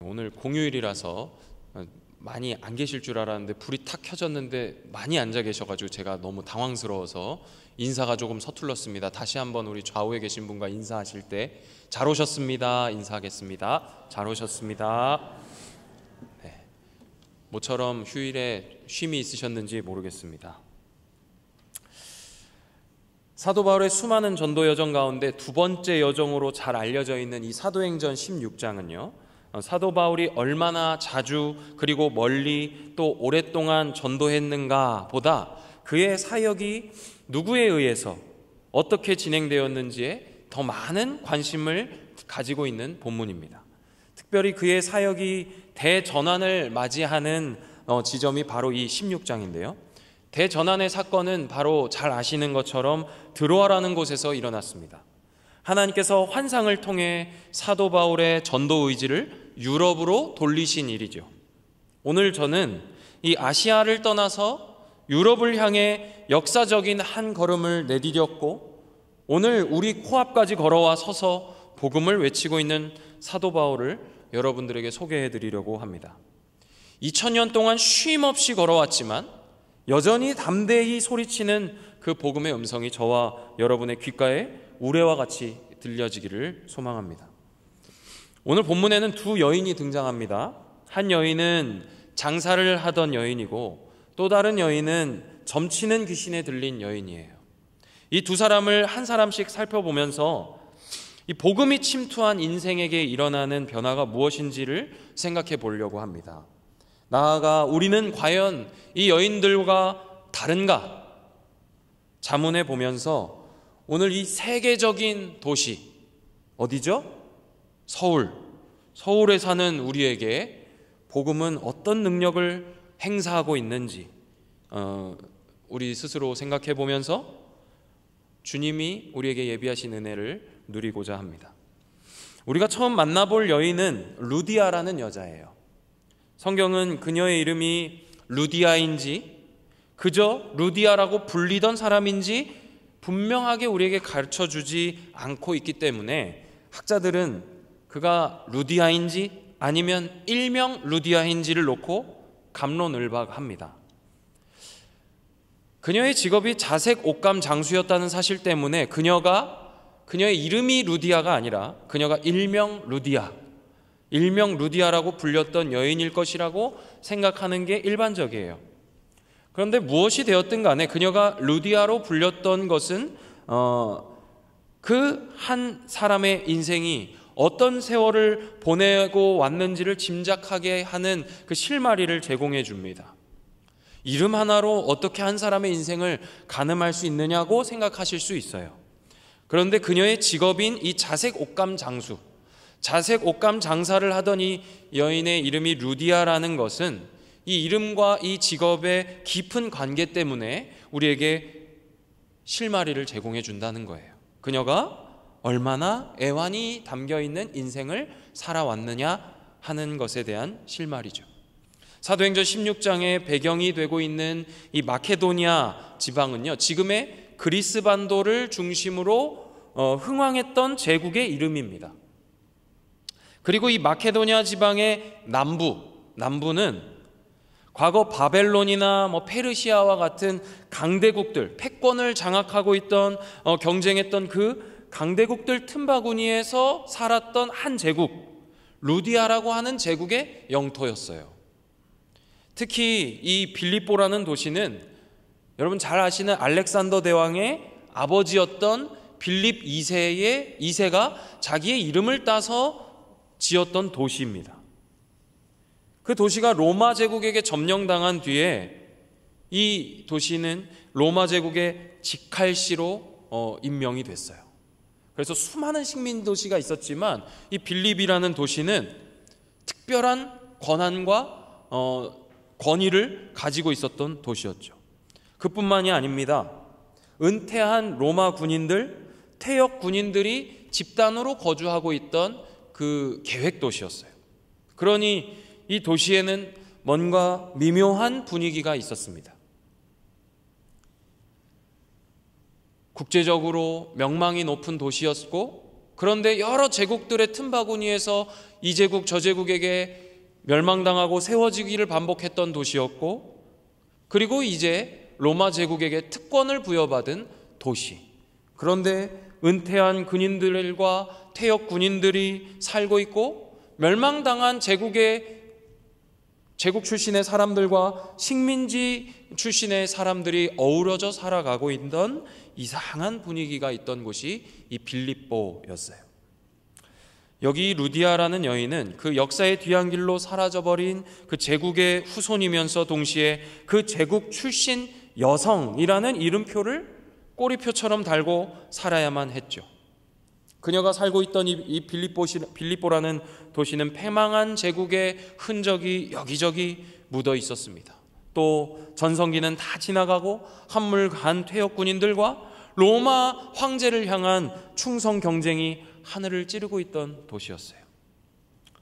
오늘 공휴일이라서 많이 안 계실 줄 알았는데 불이 탁 켜졌는데 많이 앉아 계셔가지고 제가 너무 당황스러워서 인사가 조금 서툴렀습니다. 다시 한번 우리 좌우에 계신 분과 인사하실 때 잘 오셨습니다 인사하겠습니다. 잘 오셨습니다. 네. 모처럼 휴일에 쉼이 있으셨는지 모르겠습니다. 사도 바울의 수많은 전도 여정 가운데 두 번째 여정으로 잘 알려져 있는 이 사도행전 16장은요 사도 바울이 얼마나 자주 그리고 멀리 또 오랫동안 전도했는가 보다 그의 사역이 누구에 의해서 어떻게 진행되었는지에 더 많은 관심을 가지고 있는 본문입니다. 특별히 그의 사역이 대전환을 맞이하는 지점이 바로 이 16장인데요 대전환의 사건은 바로 잘 아시는 것처럼 드로아라는 곳에서 일어났습니다. 하나님께서 환상을 통해 사도 바울의 전도 의지를 유럽으로 돌리신 일이죠. 오늘 저는 이 아시아를 떠나서 유럽을 향해 역사적인 한 걸음을 내디뎠고 오늘 우리 코앞까지 걸어와 서서 복음을 외치고 있는 사도 바울을 여러분들에게 소개해 드리려고 합니다. 2000년 동안 쉼 없이 걸어왔지만 여전히 담대히 소리치는 그 복음의 음성이 저와 여러분의 귓가에 우레와 같이 들려지기를 소망합니다. 오늘 본문에는 두 여인이 등장합니다. 한 여인은 장사를 하던 여인이고 또 다른 여인은 점치는 귀신에 들린 여인이에요. 이 두 사람을 한 사람씩 살펴보면서 이 복음이 침투한 인생에게 일어나는 변화가 무엇인지를 생각해 보려고 합니다. 나아가 우리는 과연 이 여인들과 다른가? 자문해 보면서 오늘 이 세계적인 도시 어디죠? 서울에 사는 우리에게 복음은 어떤 능력을 행사하고 있는지 우리 스스로 생각해 보면서 주님이 우리에게 예비하신 은혜를 누리고자 합니다. 우리가 처음 만나볼 여인은 루디아라는 여자예요. 성경은 그녀의 이름이 루디아인지 그저 루디아라고 불리던 사람인지 분명하게 우리에게 가르쳐주지 않고 있기 때문에 학자들은 그가 루디아인지 아니면 일명 루디아인지를 놓고 갑론을박합니다. 그녀의 직업이 자색 옷감 장수였다는 사실 때문에 그녀의 이름이 루디아가 아니라 그녀가 일명 루디아라고 불렸던 여인일 것이라고 생각하는 게 일반적이에요. 그런데 무엇이 되었든 간에 그녀가 루디아로 불렸던 것은 그 한 사람의 인생이 어떤 세월을 보내고 왔는지를 짐작하게 하는 그 실마리를 제공해 줍니다. 이름 하나로 어떻게 한 사람의 인생을 가늠할 수 있느냐고 생각하실 수 있어요. 그런데 그녀의 직업인 이 자색 옷감 장수, 자색 옷감 장사를 하던 이 여인의 이름이 루디아라는 것은 이 이름과 이 직업의 깊은 관계 때문에 우리에게 실마리를 제공해 준다는 거예요. 그녀가 얼마나 애환이 담겨있는 인생을 살아왔느냐 하는 것에 대한 실마리죠. 사도행전 16장의 배경이 되고 있는 이 마케도니아 지방은요 지금의 그리스 반도를 중심으로 흥왕했던 제국의 이름입니다. 그리고 이 마케도니아 지방의 남부는 과거 바벨론이나 페르시아와 같은 강대국들, 패권을 장악하고 있던 경쟁했던 그 강대국들 틈바구니에서 살았던 한 제국, 루디아라고 하는 제국의 영토였어요. 특히 이 빌립보라는 도시는 여러분 잘 아시는 알렉산더 대왕의 아버지였던 빌립 2세가 자기의 이름을 따서 지었던 도시입니다. 그 도시가 로마 제국에게 점령당한 뒤에 이 도시는 로마 제국의 직할시로 임명이 됐어요. 그래서 수많은 식민 도시가 있었지만 이 빌립이라는 도시는 특별한 권한과 권위를 가지고 있었던 도시였죠. 그뿐만이 아닙니다. 은퇴한 로마 군인들, 퇴역 군인들이 집단으로 거주하고 있던 그 계획 도시였어요. 그러니 이 도시에는 뭔가 미묘한 분위기가 있었습니다. 국제적으로 명망이 높은 도시였고 그런데 여러 제국들의 틈바구니에서 이 제국 저 제국에게 멸망당하고 세워지기를 반복했던 도시였고, 그리고 이제 로마 제국에게 특권을 부여받은 도시. 그런데 은퇴한 군인들과 퇴역 군인들이 살고 있고, 멸망당한 제국 출신의 사람들과 식민지 출신의 사람들이 어우러져 살아가고 있던 이상한 분위기가 있던 곳이 이 빌립보였어요. 여기 루디아라는 여인은 그 역사의 뒤안길로 사라져버린 그 제국의 후손이면서 동시에 그 제국 출신 여성이라는 이름표를 꼬리표처럼 달고 살아야만 했죠. 그녀가 살고 있던 이 빌립보라는 도시는 패망한 제국의 흔적이 여기저기 묻어 있었습니다. 또 전성기는 다 지나가고 한물간 퇴역 군인들과 로마 황제를 향한 충성 경쟁이 하늘을 찌르고 있던 도시였어요.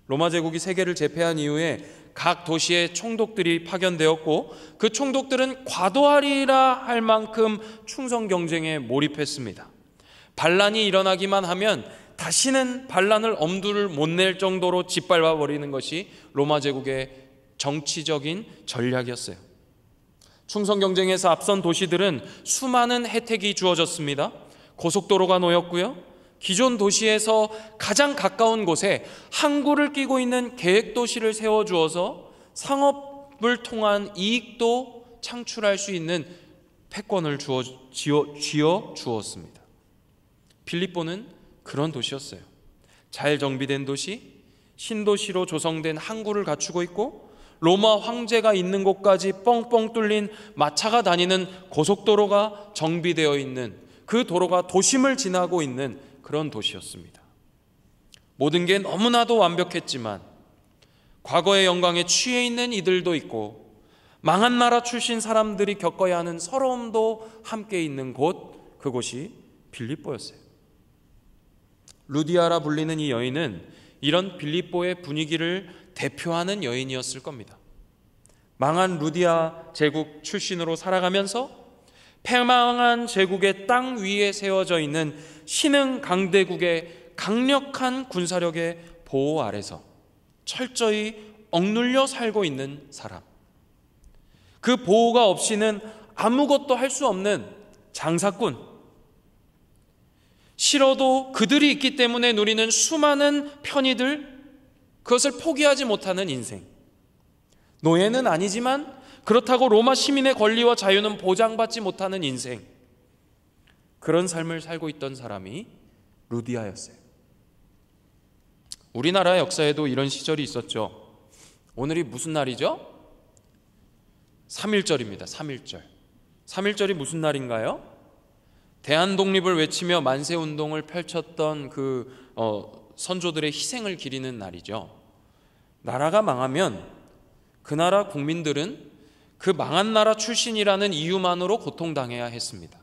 로마 제국이 세계를 제패한 이후에 각 도시에 총독들이 파견되었고, 그 총독들은 과도하리라 할 만큼 충성 경쟁에 몰입했습니다. 반란이 일어나기만 하면 다시는 반란을 엄두를 못 낼 정도로 짓밟아 버리는 것이 로마 제국의 정치적인 전략이었어요. 충성 경쟁에서 앞선 도시들은 수많은 혜택이 주어졌습니다. 고속도로가 놓였고요, 기존 도시에서 가장 가까운 곳에 항구를 끼고 있는 계획도시를 세워주어서 상업을 통한 이익도 창출할 수 있는 패권을 쥐어 주었습니다. 빌립보는 그런 도시였어요. 잘 정비된 도시, 신도시로 조성된 항구를 갖추고 있고, 로마 황제가 있는 곳까지 뻥뻥 뚫린 마차가 다니는 고속도로가 정비되어 있는, 그 도로가 도심을 지나고 있는 그런 도시였습니다. 모든 게 너무나도 완벽했지만 과거의 영광에 취해 있는 이들도 있고, 망한 나라 출신 사람들이 겪어야 하는 서러움도 함께 있는 곳, 그곳이 빌립보였어요. 루디아라 불리는 이 여인은 이런 빌립보의 분위기를 대표하는 여인이었을 겁니다. 망한 루디아 제국 출신으로 살아가면서 패망한 제국의 땅 위에 세워져 있는 신흥 강대국의 강력한 군사력의 보호 아래서 철저히 억눌려 살고 있는 사람, 그 보호가 없이는 아무것도 할 수 없는 장사꾼, 싫어도 그들이 있기 때문에 누리는 수많은 편의들, 그것을 포기하지 못하는 인생. 노예는 아니지만 그렇다고 로마 시민의 권리와 자유는 보장받지 못하는 인생, 그런 삶을 살고 있던 사람이 루디아였어요. 우리나라 역사에도 이런 시절이 있었죠. 오늘이 무슨 날이죠? 3.1절입니다. 3.1절. 3.1절이 무슨 날인가요? 대한독립을 외치며 만세운동을 펼쳤던 선조들의 희생을 기리는 날이죠. 나라가 망하면 그 나라 국민들은 그 망한 나라 출신이라는 이유만으로 고통당해야 했습니다.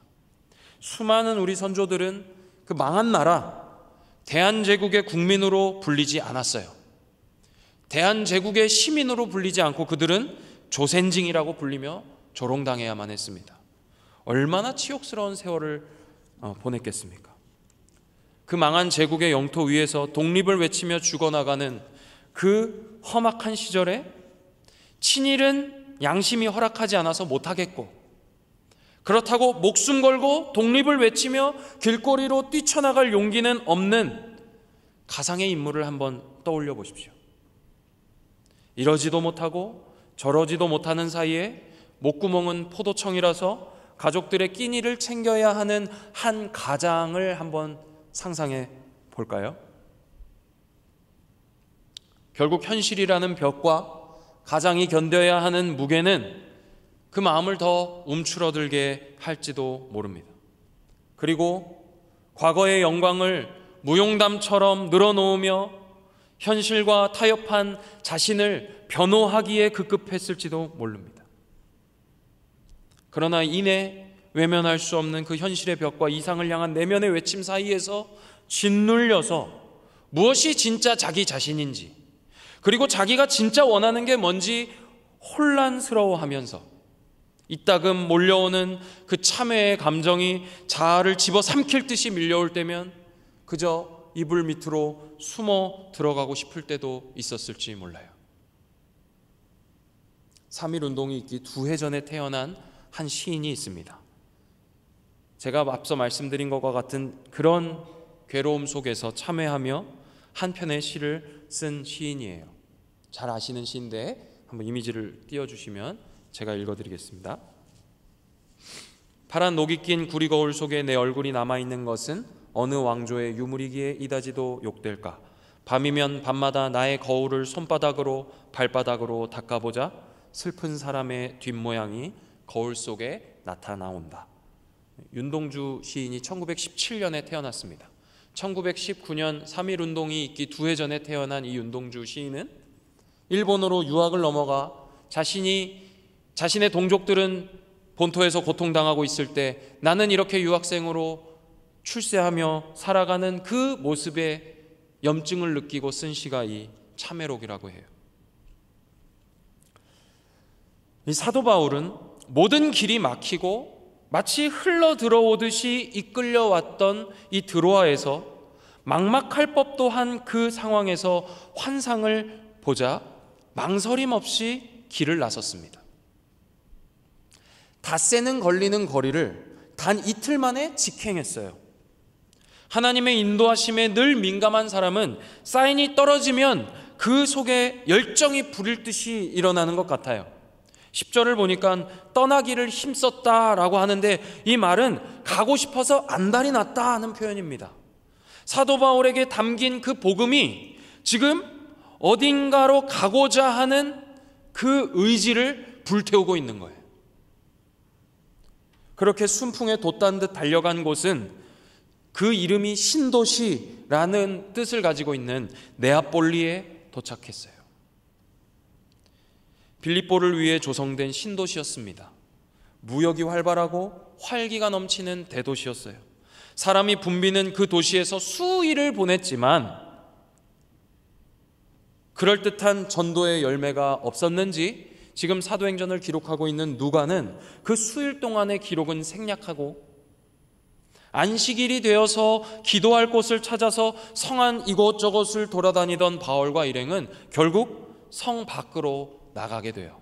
수많은 우리 선조들은 그 망한 나라, 대한제국의 국민으로 불리지 않았어요. 대한제국의 시민으로 불리지 않고 그들은 조센징이라고 불리며 조롱당해야만 했습니다. 얼마나 치욕스러운 세월을 보냈겠습니까? 그 망한 제국의 영토 위에서 독립을 외치며 죽어나가는 그 험악한 시절에 친일은 양심이 허락하지 않아서 못하겠고, 그렇다고 목숨 걸고 독립을 외치며 길거리로 뛰쳐나갈 용기는 없는 가상의 인물을 한번 떠올려 보십시오. 이러지도 못하고 저러지도 못하는 사이에 목구멍은 포도청이라서 가족들의 끼니를 챙겨야 하는 한 가장을 한번 상상해 볼까요? 결국 현실이라는 벽과 가장이 견뎌야 하는 무게는 그 마음을 더 움츠러들게 할지도 모릅니다. 그리고 과거의 영광을 무용담처럼 늘어놓으며 현실과 타협한 자신을 변호하기에 급급했을지도 모릅니다. 그러나 이내 외면할 수 없는 그 현실의 벽과 이상을 향한 내면의 외침 사이에서 짓눌려서 무엇이 진짜 자기 자신인지, 그리고 자기가 진짜 원하는 게 뭔지 혼란스러워하면서 이따금 몰려오는 그 참회의 감정이 자아를 집어삼킬 듯이 밀려올 때면 그저 이불 밑으로 숨어 들어가고 싶을 때도 있었을지 몰라요. 3.1운동이 있기 2해 전에 태어난 한 시인이 있습니다. 제가 앞서 말씀드린 것과 같은 그런 괴로움 속에서 참회하며 한 편의 시를 쓴 시인이에요. 잘 아시는 시인데 한번 이미지를 띄워주시면 제가 읽어드리겠습니다. 파란 녹이 낀 구리 거울 속에 내 얼굴이 남아있는 것은 어느 왕조의 유물이기에 이다지도 욕될까. 밤이면 밤마다 나의 거울을 손바닥으로 발바닥으로 닦아보자 슬픈 사람의 뒷모양이 거울 속에 나타나온다. 윤동주 시인이 1917년에 태어났습니다. 1919년 3.1운동이 있기 2해 전에 태어난 이 윤동주 시인은 일본으로 유학을 넘어가 자신의 동족들은 본토에서 고통당하고 있을 때 나는 이렇게 유학생으로 출세하며 살아가는 그 모습에 염증을 느끼고 쓴 시가 이 참회록이라고 해요. 이 사도 바울은 모든 길이 막히고 마치 흘러 들어오듯이 이끌려왔던 이 드로아에서 막막할 법도 한 그 상황에서 환상을 보자 망설임 없이 길을 나섰습니다. 닷새는 걸리는 거리를 단 이틀 만에 직행했어요. 하나님의 인도하심에 늘 민감한 사람은 사인이 떨어지면 그 속에 열정이 부릴 듯이 일어나는 것 같아요. 10절을 보니까 떠나기를 힘썼다라고 하는데 이 말은 가고 싶어서 안달이 났다 하는 표현입니다. 사도 바울에게 담긴 그 복음이 지금 어딘가로 가고자 하는 그 의지를 불태우고 있는 거예요. 그렇게 순풍에 돛단 듯 달려간 곳은 그 이름이 신도시라는 뜻을 가지고 있는 네아폴리에 도착했어요. 빌립보를 위해 조성된 신도시였습니다. 무역이 활발하고 활기가 넘치는 대도시였어요. 사람이 붐비는 그 도시에서 수일을 보냈지만 그럴듯한 전도의 열매가 없었는지 지금 사도행전을 기록하고 있는 누가는 그 수일 동안의 기록은 생략하고 안식일이 되어서 기도할 곳을 찾아서 성 안 이곳저곳을 돌아다니던 바울과 일행은 결국 성 밖으로 나가게 돼요.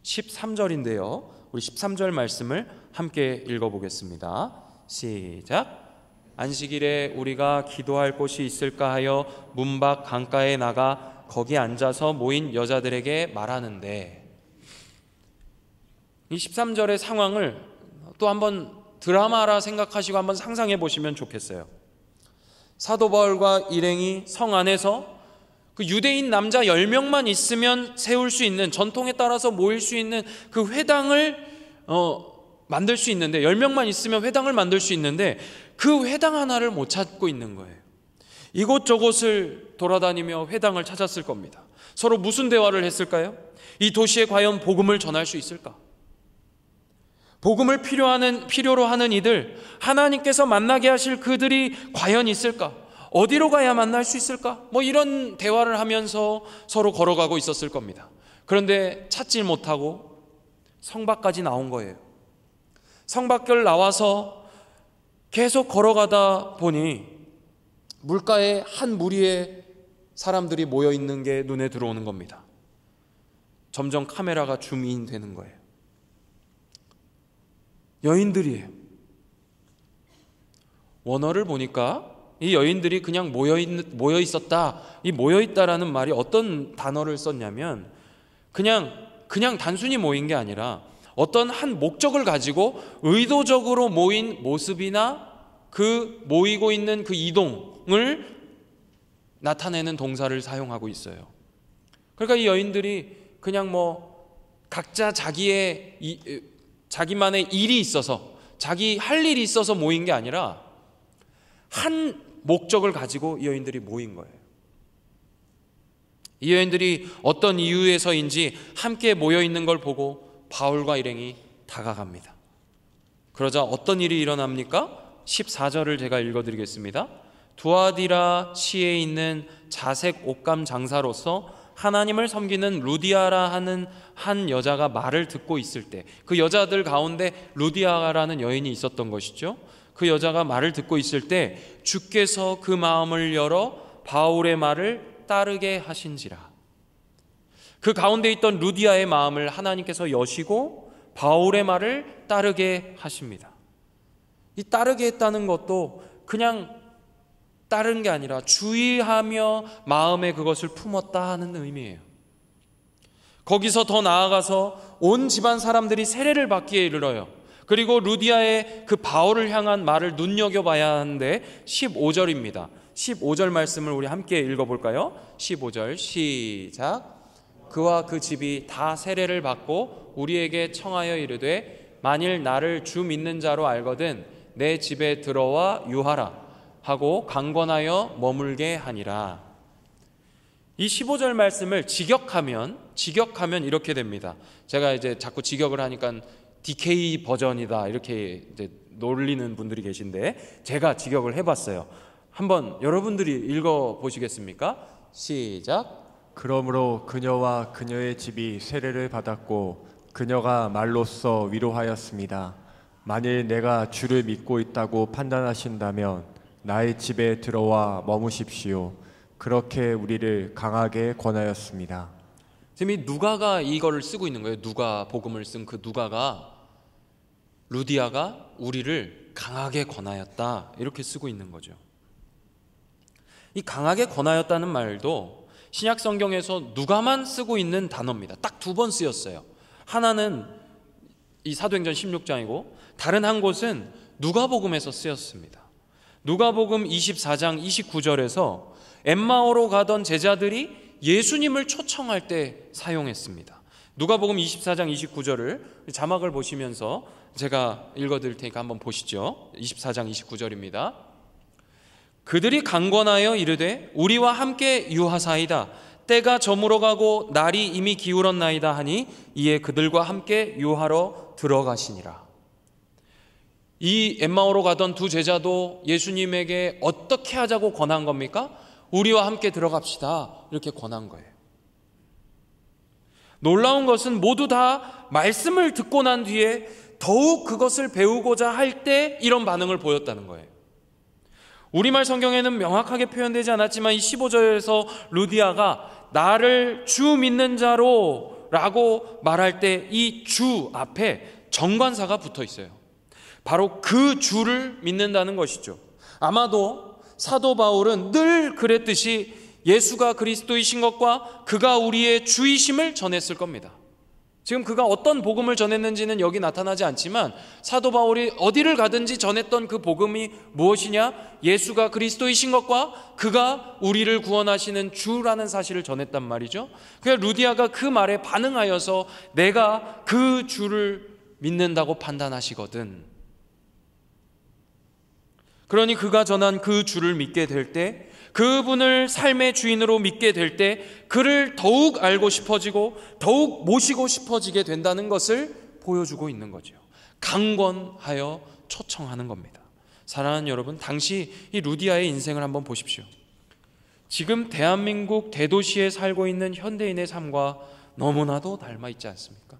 13절인데요. 우리 13절 말씀을 함께 읽어보겠습니다. 시작. 안식일에 우리가 기도할 곳이 있을까 하여 문 밖 강가에 나가 거기 앉아서 모인 여자들에게 말하는데, 이 13절의 상황을 또 한번 드라마라 생각하시고 한번 상상해 보시면 좋겠어요. 사도 바울과 일행이 성 안에서 그 유대인 남자 10명만 있으면 세울 수 있는, 전통에 따라서 모일 수 있는 그 회당을 만들 수 있는데, 10명만 있으면 회당을 만들 수 있는데 그 회당 하나를 못 찾고 있는 거예요. 이곳저곳을 돌아다니며 회당을 찾았을 겁니다. 서로 무슨 대화를 했을까요? 이 도시에 과연 복음을 전할 수 있을까? 복음을 필요로 하는 이들, 하나님께서 만나게 하실 그들이 과연 있을까? 어디로 가야 만날 수 있을까? 이런 대화를 하면서 서로 걸어가고 있었을 겁니다. 그런데 찾질 못하고 성 밖까지 나온 거예요. 성 밖을 나와서 계속 걸어가다 보니 물가에 한 무리의 사람들이 모여 있는 게 눈에 들어오는 겁니다. 점점 카메라가 줌인 되는 거예요. 여인들이에요. 원어를 보니까 이 여인들이 그냥 모여 있었다. 이 모여 있다라는 말이 어떤 단어를 썼냐면 그냥 단순히 모인 게 아니라 어떤 한 목적을 가지고 의도적으로 모인 모습이나 그 모이고 있는 그 이동을 나타내는 동사를 사용하고 있어요. 그러니까 이 여인들이 그냥 각자 자기만의 일이 있어서, 자기 할 일이 있어서 모인 게 아니라 한 목적을 가지고 이 여인들이 모인 거예요. 이 여인들이 어떤 이유에서인지 함께 모여 있는 걸 보고 바울과 일행이 다가갑니다. 그러자 어떤 일이 일어납니까? 14절을 제가 읽어드리겠습니다. 두아디라 시에 있는 자색 옷감 장사로서 하나님을 섬기는 루디아라 하는 한 여자가 말을 듣고 있을 때, 그 여자들 가운데 루디아라는 여인이 있었던 것이죠. 그 여자가 말을 듣고 있을 때 주께서 그 마음을 열어 바울의 말을 따르게 하신지라. 그 가운데 있던 루디아의 마음을 하나님께서 여시고 바울의 말을 따르게 하십니다. 이 따르게 했다는 것도 그냥 따른 게 아니라 주의하며 마음에 그것을 품었다 하는 의미예요. 거기서 더 나아가서 온 집안 사람들이 세례를 받기에 이르러요. 그리고 루디아의 그 바울을 향한 말을 눈여겨봐야 하는데 15절입니다. 15절 말씀을 우리 함께 읽어볼까요? 15절 시작. 그와 그 집이 다 세례를 받고 우리에게 청하여 이르되 만일 나를 주 믿는 자로 알거든 내 집에 들어와 유하라 하고 강권하여 머물게 하니라. 이 15절 말씀을 직역하면 이렇게 됩니다. 제가 이제 자꾸 직역을 하니까 DK 버전이다 이렇게 이제 놀리는 분들이 계신데 제가 직역을 해봤어요. 한번 여러분들이 읽어보시겠습니까? 시작. 그러므로 그녀와 그녀의 집이 세례를 받았고 그녀가 말로써 위로하였습니다. 만일 내가 주를 믿고 있다고 판단하신다면 나의 집에 들어와 머무십시오. 그렇게 우리를 강하게 권하였습니다. 지금 이 누가가 이거를 쓰고 있는 거예요. 누가 복음을 쓴 그 누가가 루디아가 우리를 강하게 권하였다 이렇게 쓰고 있는 거죠. 이 강하게 권하였다는 말도 신약 성경에서 누가만 쓰고 있는 단어입니다. 딱 2번 쓰였어요. 하나는 이 사도행전 16장이고 다른 한 곳은 누가복음에서 쓰였습니다. 누가복음 24장 29절에서 엠마오로 가던 제자들이 예수님을 초청할 때 사용했습니다. 누가복음 24장 29절을 자막을 보시면서 제가 읽어드릴 테니까 한번 보시죠. 24장 29절입니다. 그들이 강권하여 이르되 우리와 함께 유하사이다. 때가 저물어 가고 날이 이미 기울었나이다 하니 이에 그들과 함께 유하러 들어가시니라. 이 엠마오로 가던 두 제자도 예수님에게 어떻게 하자고 권한 겁니까? 우리와 함께 들어갑시다 이렇게 권한 거예요. 놀라운 것은 모두 다 말씀을 듣고 난 뒤에 더욱 그것을 배우고자 할 때 이런 반응을 보였다는 거예요. 우리말 성경에는 명확하게 표현되지 않았지만 이 15절에서 루디아가 나를 주 믿는 자로 라고 말할 때 이 주 앞에 정관사가 붙어 있어요. 바로 그 주를 믿는다는 것이죠. 아마도 사도 바울은 늘 그랬듯이 예수가 그리스도이신 것과 그가 우리의 주이심을 전했을 겁니다. 지금 그가 어떤 복음을 전했는지는 여기 나타나지 않지만 사도 바울이 어디를 가든지 전했던 그 복음이 무엇이냐? 예수가 그리스도이신 것과 그가 우리를 구원하시는 주라는 사실을 전했단 말이죠. 그래서 루디아가 그 말에 반응하여서 내가 그 주를 믿는다고 판단하시거든. 그러니 그가 전한 그 주를 믿게 될 때, 그분을 삶의 주인으로 믿게 될 때 그를 더욱 알고 싶어지고 더욱 모시고 싶어지게 된다는 것을 보여주고 있는 거죠. 강권하여 초청하는 겁니다. 사랑하는 여러분, 당시 이 루디아의 인생을 한번 보십시오. 지금 대한민국 대도시에 살고 있는 현대인의 삶과 너무나도 닮아 있지 않습니까?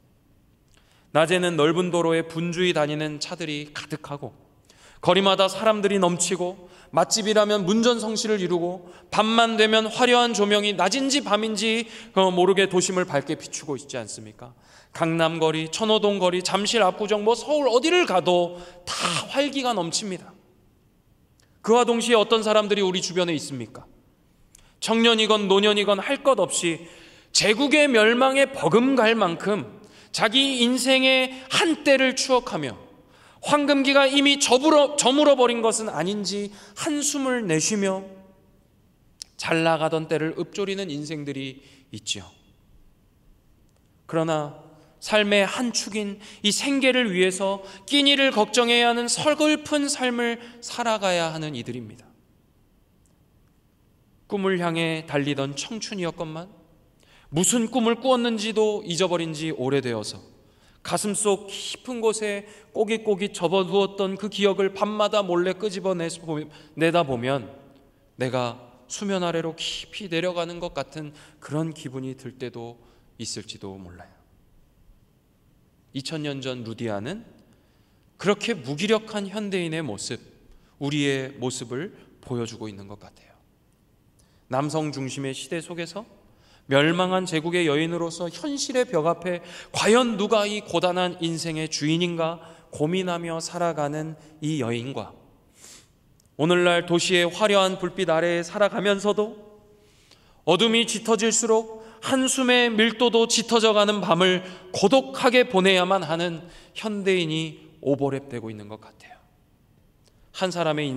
낮에는 넓은 도로에 분주히 다니는 차들이 가득하고 거리마다 사람들이 넘치고 맛집이라면 문전성시를 이루고 밤만 되면 화려한 조명이 낮인지 밤인지 모르게 도심을 밝게 비추고 있지 않습니까? 강남거리, 천호동거리, 잠실 압구정, 서울 어디를 가도 다 활기가 넘칩니다. 그와 동시에 어떤 사람들이 우리 주변에 있습니까? 청년이건 노년이건 할 것 없이 제국의 멸망에 버금갈 만큼 자기 인생의 한때를 추억하며 황금기가 이미 저물어버린 것은 아닌지 한숨을 내쉬며 잘 나가던 때를 읊조리는 인생들이 있죠. 그러나 삶의 한 축인 이 생계를 위해서 끼니를 걱정해야 하는 서글픈 삶을 살아가야 하는 이들입니다. 꿈을 향해 달리던 청춘이었건만 무슨 꿈을 꾸었는지도 잊어버린 지 오래되어서 가슴속 깊은 곳에 꼬깃꼬깃 접어두었던 그 기억을 밤마다 몰래 끄집어내다 보면 내가 수면 아래로 깊이 내려가는 것 같은 그런 기분이 들 때도 있을지도 몰라요. 2000년 전 루디아는 그렇게 무기력한 현대인의 모습, 우리의 모습을 보여주고 있는 것 같아요. 남성 중심의 시대 속에서 멸망한 제국의 여인으로서 현실의 벽 앞에 과연 누가 이 고단한 인생의 주인인가 고민하며 살아가는 이 여인과 오늘날 도시의 화려한 불빛 아래에 살아가면서도 어둠이 짙어질수록 한숨의 밀도도 짙어져가는 밤을 고독하게 보내야만 하는 현대인이 오버랩되고 있는 것 같아요. 한 사람의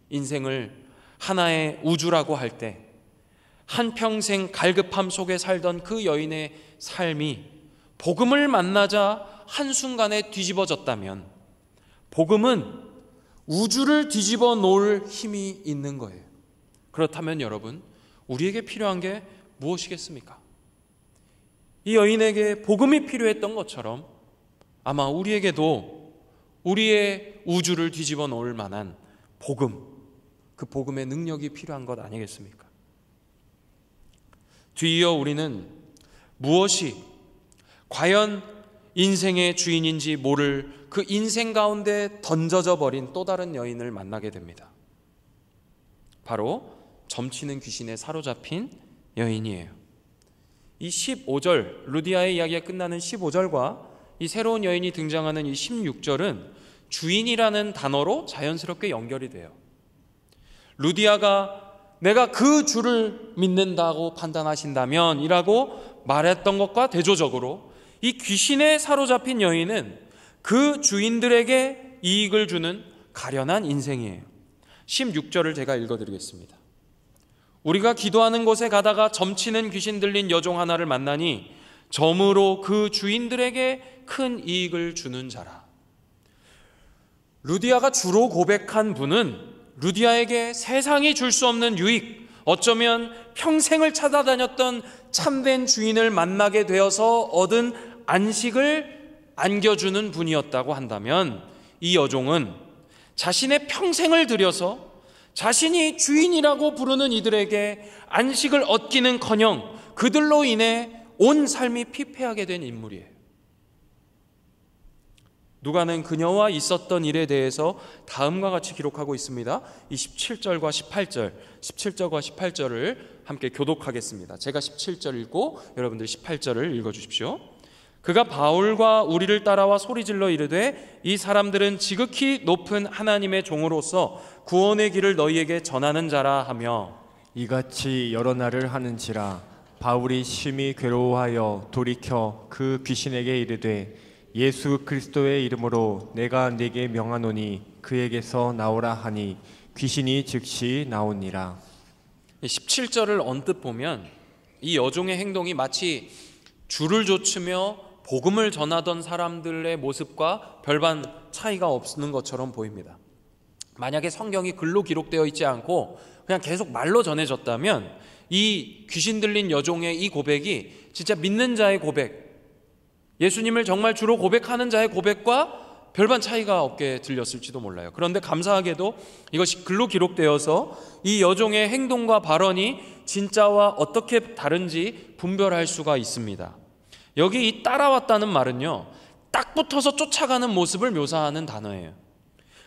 인생을 하나의 우주라고 할 때 한평생 갈급함 속에 살던 그 여인의 삶이 복음을 만나자 한순간에 뒤집어졌다면 복음은 우주를 뒤집어 놓을 힘이 있는 거예요. 그렇다면 여러분, 우리에게 필요한 게 무엇이겠습니까? 이 여인에게 복음이 필요했던 것처럼 아마 우리에게도 우리의 우주를 뒤집어 놓을 만한 복음, 그 복음의 능력이 필요한 것 아니겠습니까? 뒤이어 우리는 무엇이 과연 인생의 주인인지 모를 그 인생 가운데 던져져 버린 또 다른 여인을 만나게 됩니다. 바로 점치는 귀신에 사로잡힌 여인이에요. 이 15절, 루디아의 이야기가 끝나는 15절과 이 새로운 여인이 등장하는 이 16절은 주인이라는 단어로 자연스럽게 연결이 돼요. 루디아가 내가 그 주를 믿는다고 판단하신다면 이라고 말했던 것과 대조적으로 이 귀신에 사로잡힌 여인은 그 주인들에게 이익을 주는 가련한 인생이에요. 16절을 제가 읽어드리겠습니다. 우리가 기도하는 곳에 가다가 점치는 귀신 들린 여종 하나를 만나니 점으로 그 주인들에게 큰 이익을 주는 자라. 루디아가 주로 고백한 분은 루디아에게 세상이 줄 수 없는 유익, 어쩌면 평생을 찾아다녔던 참된 주인을 만나게 되어서 얻은 안식을 안겨주는 분이었다고 한다면 이 여종은 자신의 평생을 들여서 자신이 주인이라고 부르는 이들에게 안식을 얻기는커녕 그들로 인해 온 삶이 피폐하게 된 인물이에요. 누가는 그녀와 있었던 일에 대해서 다음과 같이 기록하고 있습니다. 이 17절과 18절을 함께 교독하겠습니다. 제가 17절 읽고 여러분들 18절을 읽어주십시오. 그가 바울과 우리를 따라와 소리질러 이르되 이 사람들은 지극히 높은 하나님의 종으로서 구원의 길을 너희에게 전하는 자라 하며 이같이 여러 날을 하는지라 바울이 심히 괴로워하여 돌이켜 그 귀신에게 이르되 예수 그리스도의 이름으로 내가 네게 명하노니 그에게서 나오라 하니 귀신이 즉시 나오니라. 17절을 언뜻 보면 이 여종의 행동이 마치 줄을 좇으며 복음을 전하던 사람들의 모습과 별반 차이가 없는 것처럼 보입니다. 만약에 성경이 글로 기록되어 있지 않고 그냥 계속 말로 전해졌다면 이 귀신 들린 여종의 이 고백이 진짜 믿는 자의 고백, 예수님을 정말 주로 고백하는 자의 고백과 별반 차이가 없게 들렸을지도 몰라요. 그런데 감사하게도 이것이 글로 기록되어서 이 여종의 행동과 발언이 진짜와 어떻게 다른지 분별할 수가 있습니다. 여기 이 따라왔다는 말은요, 딱 붙어서 쫓아가는 모습을 묘사하는 단어예요.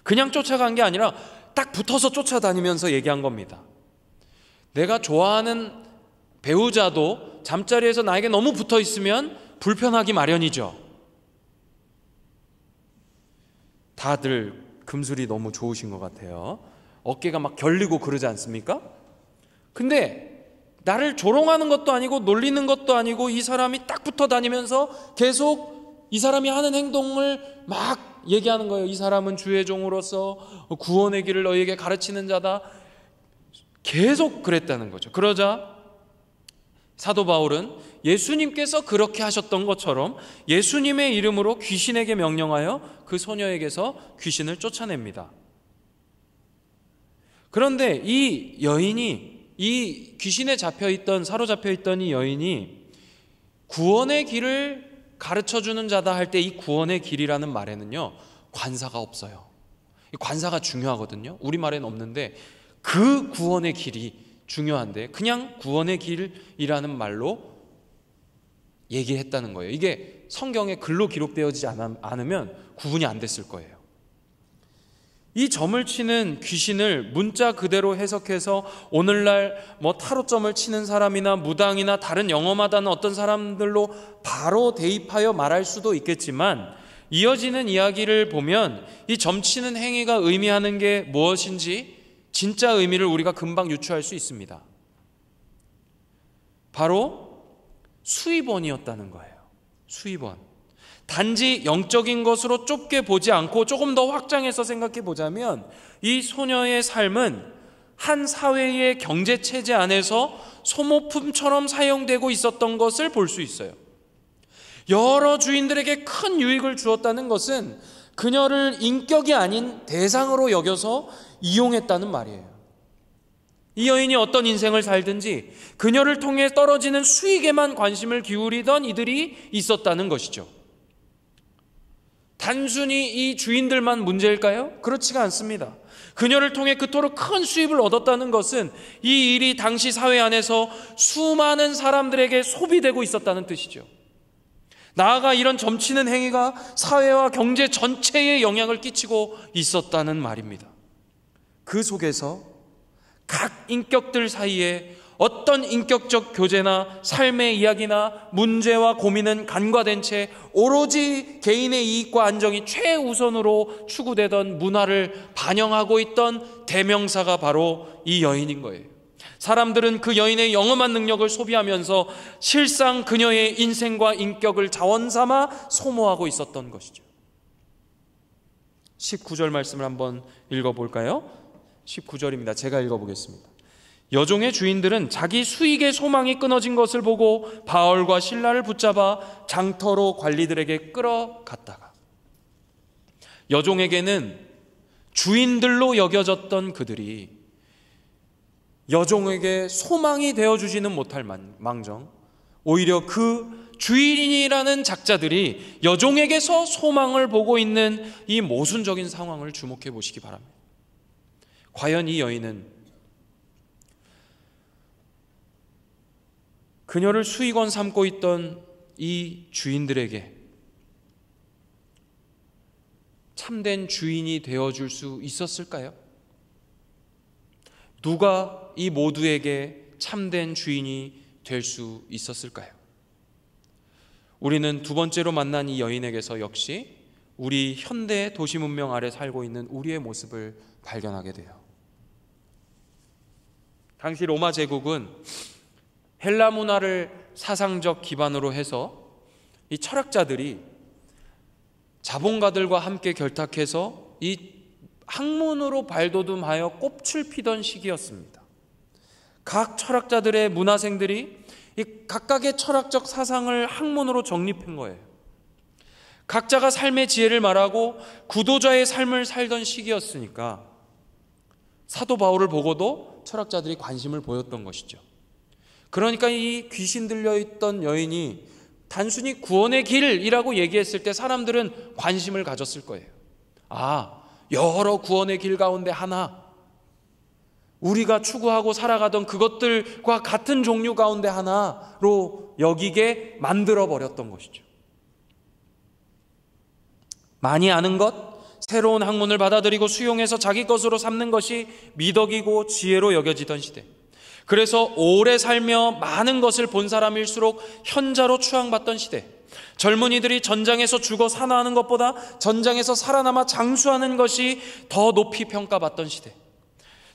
그냥 쫓아간 게 아니라 딱 붙어서 쫓아다니면서 얘기한 겁니다. 내가 좋아하는 배우자도 잠자리에서 나에게 너무 붙어 있으면 불편하기 마련이죠. 다들 금술이 너무 좋으신 것 같아요. 어깨가 막 결리고 그러지 않습니까? 근데 나를 조롱하는 것도 아니고 놀리는 것도 아니고 이 사람이 딱 붙어 다니면서 계속 이 사람이 하는 행동을 막 얘기하는 거예요. 이 사람은 주의 종으로서 구원의 길을 너희에게 가르치는 자다. 계속 그랬다는 거죠. 그러자 사도 바울은 예수님께서 그렇게 하셨던 것처럼 예수님의 이름으로 귀신에게 명령하여 그 소녀에게서 귀신을 쫓아냅니다. 그런데 이 여인이, 이 귀신에 사로잡혀 있던 이 여인이 구원의 길을 가르쳐주는 자다 할 때 이 구원의 길이라는 말에는요, 관사가 없어요. 관사가 중요하거든요. 우리말에는 없는데 그 구원의 길이 중요한데 그냥 구원의 길이라는 말로 얘기했다는 거예요. 이게 성경에 글로 기록되어지지 않으면 구분이 안 됐을 거예요. 이 점을 치는 귀신을 문자 그대로 해석해서 오늘날 타로점을 치는 사람이나 무당이나 다른 영험하다는 어떤 사람들로 바로 대입하여 말할 수도 있겠지만, 이어지는 이야기를 보면 이 점치는 행위가 의미하는 게 무엇인지 진짜 의미를 우리가 금방 유추할 수 있습니다. 바로 수입원이었다는 거예요. 수입원. 단지 영적인 것으로 좁게 보지 않고 조금 더 확장해서 생각해 보자면, 이 소녀의 삶은 한 사회의 경제체제 안에서 소모품처럼 사용되고 있었던 것을 볼 수 있어요. 여러 주인들에게 큰 유익을 주었다는 것은 그녀를 인격이 아닌 대상으로 여겨서 이용했다는 말이에요. 이 여인이 어떤 인생을 살든지 그녀를 통해 떨어지는 수익에만 관심을 기울이던 이들이 있었다는 것이죠. 단순히 이 주인들만 문제일까요? 그렇지가 않습니다. 그녀를 통해 그토록 큰 수입을 얻었다는 것은 이 일이 당시 사회 안에서 수많은 사람들에게 소비되고 있었다는 뜻이죠. 나아가 이런 점치는 행위가 사회와 경제 전체에 영향을 끼치고 있었다는 말입니다. 그 속에서 각 인격들 사이에 어떤 인격적 교제나 삶의 이야기나 문제와 고민은 간과된 채 오로지 개인의 이익과 안정이 최우선으로 추구되던 문화를 반영하고 있던 대명사가 바로 이 여인인 거예요. 사람들은 그 여인의 영험한 능력을 소비하면서 실상 그녀의 인생과 인격을 자원 삼아 소모하고 있었던 것이죠. 19절 말씀을 한번 읽어볼까요? 19절입니다. 제가 읽어보겠습니다. 여종의 주인들은 자기 수익의 소망이 끊어진 것을 보고 바울과 실라를 붙잡아 장터로 관리들에게 끌어갔다가, 여종에게는 주인들로 여겨졌던 그들이 여종에게 소망이 되어주지는 못할 망정, 오히려 그 주인이라는 작자들이 여종에게서 소망을 보고 있는 이 모순적인 상황을 주목해 보시기 바랍니다. 과연 이 여인은 그녀를 수익원 삼고 있던 이 주인들에게 참된 주인이 되어줄 수 있었을까요? 누가 이 모두에게 참된 주인이 될 수 있었을까요? 우리는 두 번째로 만난 이 여인에게서 역시 우리 현대 도시 문명 아래 살고 있는 우리의 모습을 발견하게 돼요. 당시 로마 제국은 헬라 문화를 사상적 기반으로 해서 이 철학자들이 자본가들과 함께 결탁해서 이 학문으로 발돋움하여 꽃을 피던 시기였습니다. 각 철학자들의 문화생들이 이 각각의 철학적 사상을 학문으로 정립한 거예요. 각자가 삶의 지혜를 말하고 구도자의 삶을 살던 시기였으니까 사도 바울을 보고도 철학자들이 관심을 보였던 것이죠. 그러니까 이 귀신 들려있던 여인이 단순히 구원의 길이라고 얘기했을 때 사람들은 관심을 가졌을 거예요. 아, 여러 구원의 길 가운데 하나, 우리가 추구하고 살아가던 그것들과 같은 종류 가운데 하나로 여기게 만들어버렸던 것이죠. 많이 아는 것, 새로운 학문을 받아들이고 수용해서 자기 것으로 삼는 것이 미덕이고 지혜로 여겨지던 시대. 그래서 오래 살며 많은 것을 본 사람일수록 현자로 추앙받던 시대. 젊은이들이 전장에서 죽어 사나하는 것보다 전장에서 살아남아 장수하는 것이 더 높이 평가받던 시대.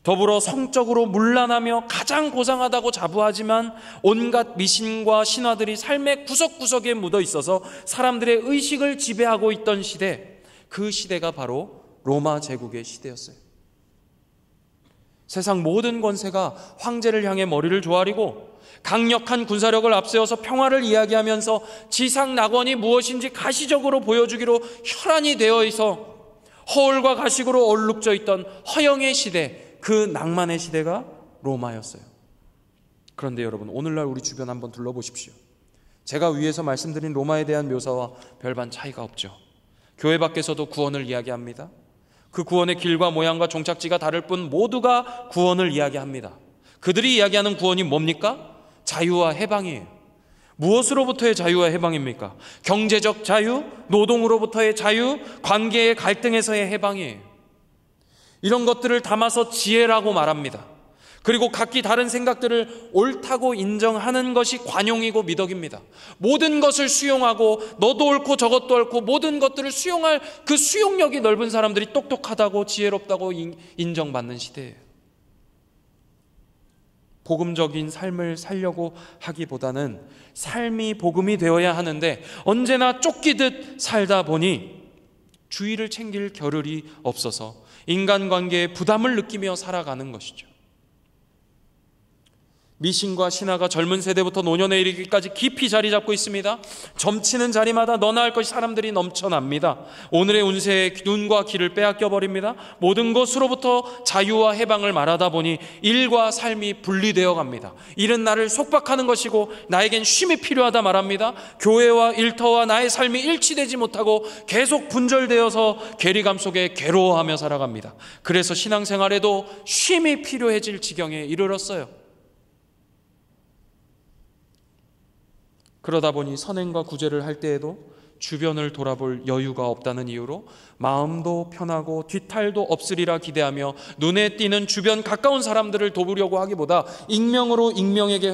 더불어 성적으로 문란하며 가장 고상하다고 자부하지만 온갖 미신과 신화들이 삶의 구석구석에 묻어 있어서 사람들의 의식을 지배하고 있던 시대. 그 시대가 바로 로마 제국의 시대였어요. 세상 모든 권세가 황제를 향해 머리를 조아리고 강력한 군사력을 앞세워서 평화를 이야기하면서 지상 낙원이 무엇인지 가시적으로 보여주기로 혈안이 되어 있어 허울과 가식으로 얼룩져 있던 허영의 시대, 그 낭만의 시대가 로마였어요. 그런데 여러분, 오늘날 우리 주변 한번 둘러보십시오. 제가 위에서 말씀드린 로마에 대한 묘사와 별반 차이가 없죠. 교회 밖에서도 구원을 이야기합니다. 그 구원의 길과 모양과 종착지가 다를 뿐 모두가 구원을 이야기합니다. 그들이 이야기하는 구원이 뭡니까? 자유와 해방이에요. 무엇으로부터의 자유와 해방입니까? 경제적 자유, 노동으로부터의 자유, 관계의 갈등에서의 해방이에요. 이런 것들을 담아서 지혜라고 말합니다. 그리고 각기 다른 생각들을 옳다고 인정하는 것이 관용이고 미덕입니다. 모든 것을 수용하고 너도 옳고 저것도 옳고 모든 것들을 수용할 그 수용력이 넓은 사람들이 똑똑하다고 지혜롭다고 인정받는 시대예요. 복음적인 삶을 살려고 하기보다는 삶이 복음이 되어야 하는데 언제나 쫓기듯 살다 보니 주의를 챙길 겨를이 없어서 인간관계에 부담을 느끼며 살아가는 것이죠. 미신과 신화가 젊은 세대부터 노년에 이르기까지 깊이 자리 잡고 있습니다. 점치는 자리마다 너나 할 것이 사람들이 넘쳐납니다. 오늘의 운세에 눈과 귀를 빼앗겨 버립니다. 모든 것으로부터 자유와 해방을 말하다 보니 일과 삶이 분리되어 갑니다. 일은 나를 속박하는 것이고 나에겐 쉼이 필요하다 말합니다. 교회와 일터와 나의 삶이 일치되지 못하고 계속 분절되어서 괴리감 속에 괴로워하며 살아갑니다. 그래서 신앙생활에도 쉼이 필요해질 지경에 이르렀어요. 그러다 보니 선행과 구제를 할 때에도 주변을 돌아볼 여유가 없다는 이유로 마음도 편하고 뒤탈도 없으리라 기대하며 눈에 띄는 주변 가까운 사람들을 도우려고 하기보다 익명으로 익명에게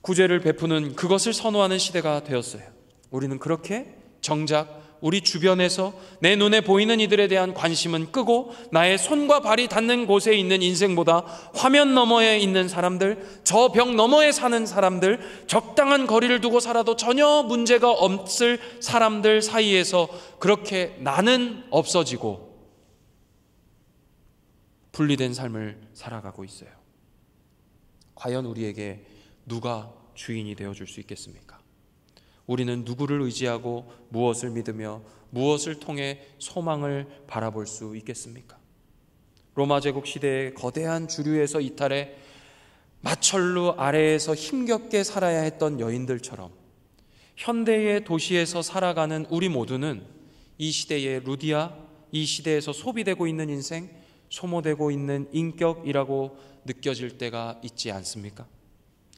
구제를 베푸는 그것을 선호하는 시대가 되었어요. 우리는 그렇게 정작 우리 주변에서 내 눈에 보이는 이들에 대한 관심은 끄고 나의 손과 발이 닿는 곳에 있는 인생보다 화면 너머에 있는 사람들, 저 벽 너머에 사는 사람들, 적당한 거리를 두고 살아도 전혀 문제가 없을 사람들 사이에서 그렇게 나는 없어지고 분리된 삶을 살아가고 있어요. 과연 우리에게 누가 주인이 되어줄 수 있겠습니까? 우리는 누구를 의지하고 무엇을 믿으며 무엇을 통해 소망을 바라볼 수 있겠습니까? 로마 제국 시대의 거대한 주류에서 이탈해 마철루 아래에서 힘겹게 살아야 했던 여인들처럼 현대의 도시에서 살아가는 우리 모두는 이 시대의 루디아, 이 시대에서 소비되고 있는 인생, 소모되고 있는 인격이라고 느껴질 때가 있지 않습니까?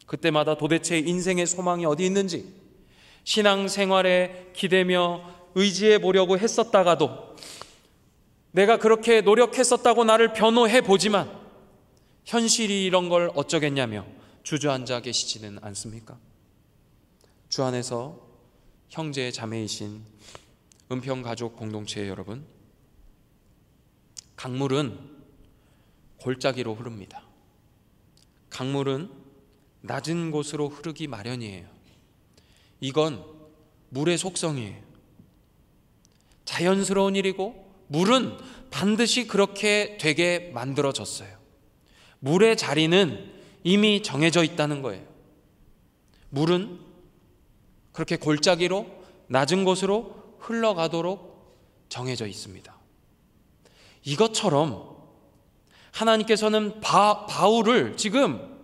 그때마다 도대체 인생의 소망이 어디 있는지 신앙생활에 기대며 의지해 보려고 했었다가도 내가 그렇게 노력했었다고 나를 변호해 보지만 현실이 이런 걸 어쩌겠냐며 주저앉아 계시지는 않습니까? 주 안에서 형제 자매이신 은평가족 공동체의 여러분, 강물은 골짜기로 흐릅니다. 강물은 낮은 곳으로 흐르기 마련이에요. 이건 물의 속성이에요. 자연스러운 일이고 물은 반드시 그렇게 되게 만들어졌어요. 물의 자리는 이미 정해져 있다는 거예요. 물은 그렇게 골짜기로 낮은 곳으로 흘러가도록 정해져 있습니다. 이것처럼 하나님께서는 바울을 지금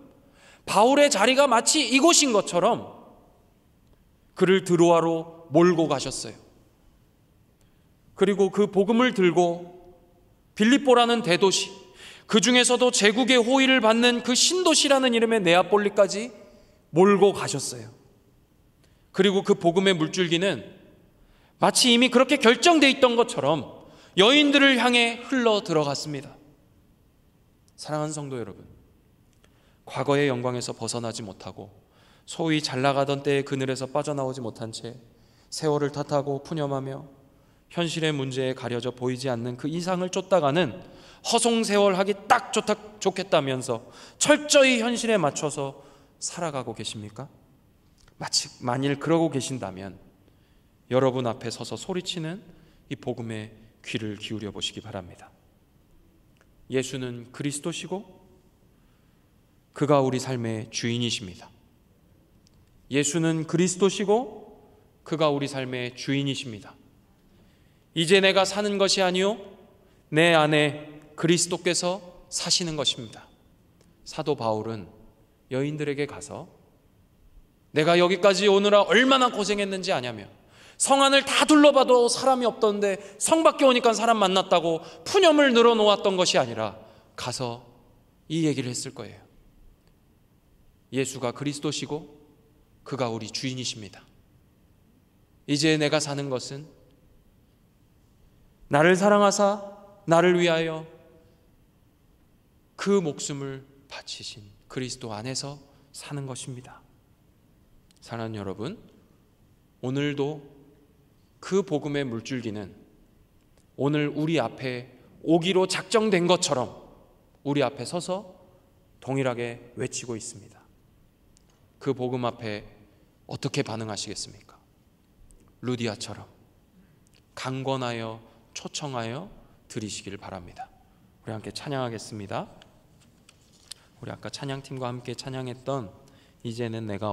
바울의 자리가 마치 이곳인 것처럼 그를 드로아로 몰고 가셨어요. 그리고 그 복음을 들고 빌립보라는 대도시, 그 중에서도 제국의 호의를 받는 그 신도시라는 이름의 네아폴리까지 몰고 가셨어요. 그리고 그 복음의 물줄기는 마치 이미 그렇게 결정되어 있던 것처럼 여인들을 향해 흘러 들어갔습니다. 사랑하는 성도 여러분, 과거의 영광에서 벗어나지 못하고 소위 잘 나가던 때의 그늘에서 빠져나오지 못한 채 세월을 탓하고 푸념하며 현실의 문제에 가려져 보이지 않는 그 이상을 쫓다가는 허송세월하기 딱 좋겠다면서 철저히 현실에 맞춰서 살아가고 계십니까? 만일 그러고 계신다면 여러분 앞에 서서 소리치는 이 복음에 귀를 기울여 보시기 바랍니다. 예수는 그리스도시고 그가 우리 삶의 주인이십니다. 예수는 그리스도시고 그가 우리 삶의 주인이십니다. 이제 내가 사는 것이 아니요 내 안에 그리스도께서 사시는 것입니다. 사도 바울은 여인들에게 가서 내가 여기까지 오느라 얼마나 고생했는지 아냐며 성 안을 다 둘러봐도 사람이 없던데 성 밖에 오니까 사람 만났다고 푸념을 늘어놓았던 것이 아니라 가서 이 얘기를 했을 거예요. 예수가 그리스도시고 그가 우리 주인이십니다. 이제 내가 사는 것은 나를 사랑하사 나를 위하여 그 목숨을 바치신 그리스도 안에서 사는 것입니다. 사랑하는 여러분, 오늘도 그 복음의 물줄기는 오늘 우리 앞에 오기로 작정된 것처럼 우리 앞에 서서 동일하게 외치고 있습니다. 그 복음 앞에 어떻게 반응하시겠습니까? 루디아처럼 강권하여 초청하여 드리시길 바랍니다. 우리 함께 찬양하겠습니다. 우리 아까 찬양팀과 함께 찬양했던 이제는 내가